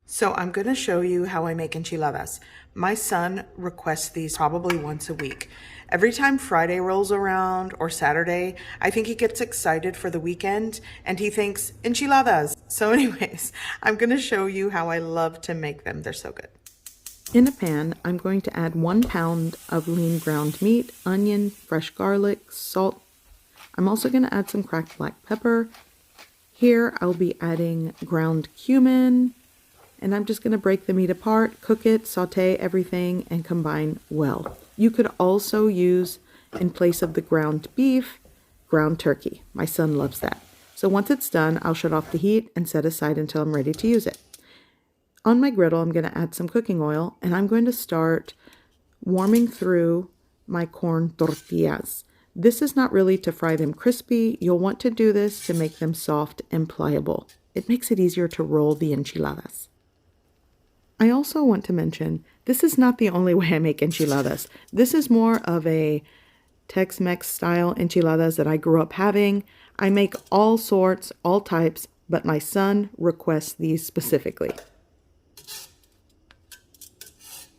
So I'm going to show you how I make enchiladas. My son requests these probably once a week. Every time Friday rolls around or Saturday, I think he gets excited for the weekend and he thinks enchiladas. So anyways, I'm going to show you how I love to make them. They're so good. In a pan, I'm going to add 1 pound of lean ground meat, onion, fresh garlic, salt. I'm also going to add some cracked black pepper. Here I'll be adding ground cumin. And I'm just going to break the meat apart, cook it, saute everything, and combine well. You could also use, in place of the ground beef, ground turkey. My son loves that. So once it's done, I'll shut off the heat and set aside until I'm ready to use it. On my griddle, I'm going to add some cooking oil, and I'm going to start warming through my corn tortillas. This is not really to fry them crispy. You'll want to do this to make them soft and pliable. It makes it easier to roll the enchiladas. I also want to mention, this is not the only way I make enchiladas. This is more of a Tex-Mex style enchiladas that I grew up having. I make all sorts, all types, but my son requests these specifically.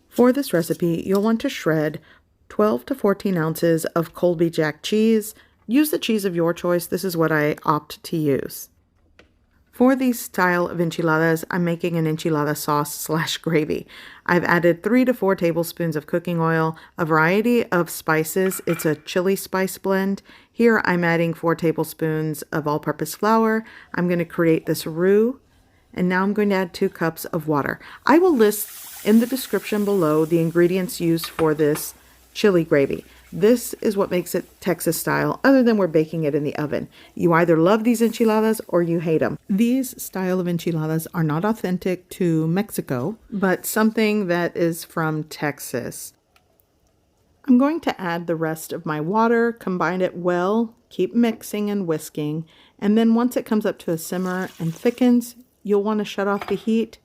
For this recipe, you'll want to shred 12 to 14 ounces of Colby Jack cheese. Use the cheese of your choice. This is what I opt to use. For these style of enchiladas, I'm making an enchilada sauce / gravy. I've added 3 to 4 tablespoons of cooking oil, a variety of spices. It's a chili spice blend. Here I'm adding 4 tablespoons of all-purpose flour. I'm going to create this roux, and now I'm going to add 2 cups of water. I will list in the description below the ingredients used for this chili gravy. This is what makes it Texas style, other than we're baking it in the oven. You either love these enchiladas or you hate them. These style of enchiladas are not authentic to Mexico, but something that is from Texas. I'm going to add the rest of my water, combine it well, keep mixing and whisking, and then once it comes up to a simmer and thickens, you'll want to shut off the heat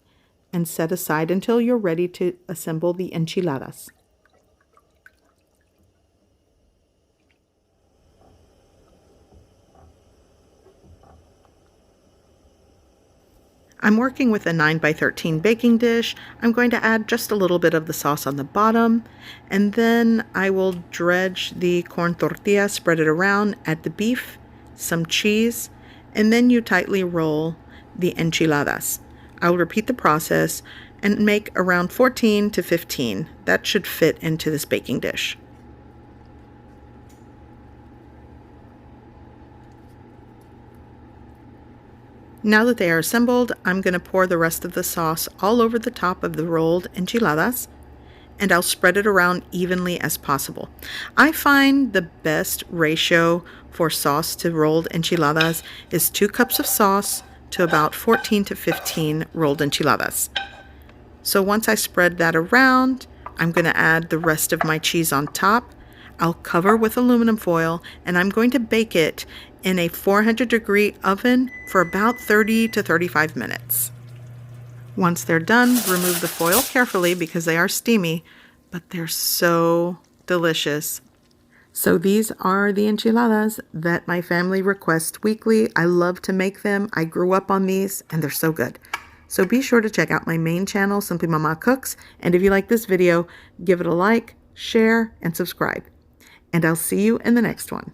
and set aside until you're ready to assemble the enchiladas. I'm working with a 9 by 13 baking dish. I'm going to add just a little bit of the sauce on the bottom, and then I will dredge the corn tortilla, spread it around, add the beef, some cheese, and then you tightly roll the enchiladas. I will repeat the process and make around 14 to 15. That should fit into this baking dish. Now that they are assembled, I'm going to pour the rest of the sauce all over the top of the rolled enchiladas, and I'll spread it around evenly as possible. I find the best ratio for sauce to rolled enchiladas is 2 cups of sauce to about 14 to 15 rolled enchiladas. So once I spread that around, I'm going to add the rest of my cheese on top. I'll cover with aluminum foil, and I'm going to bake it in a 400-degree oven for about 30 to 35 minutes. Once they're done, remove the foil carefully because they are steamy, but they're so delicious. So these are the enchiladas that my family requests weekly. I love to make them. I grew up on these, and they're so good. So be sure to check out my main channel, Simply Mama Cooks, and if you like this video, give it a like, share, and subscribe. And I'll see you in the next one.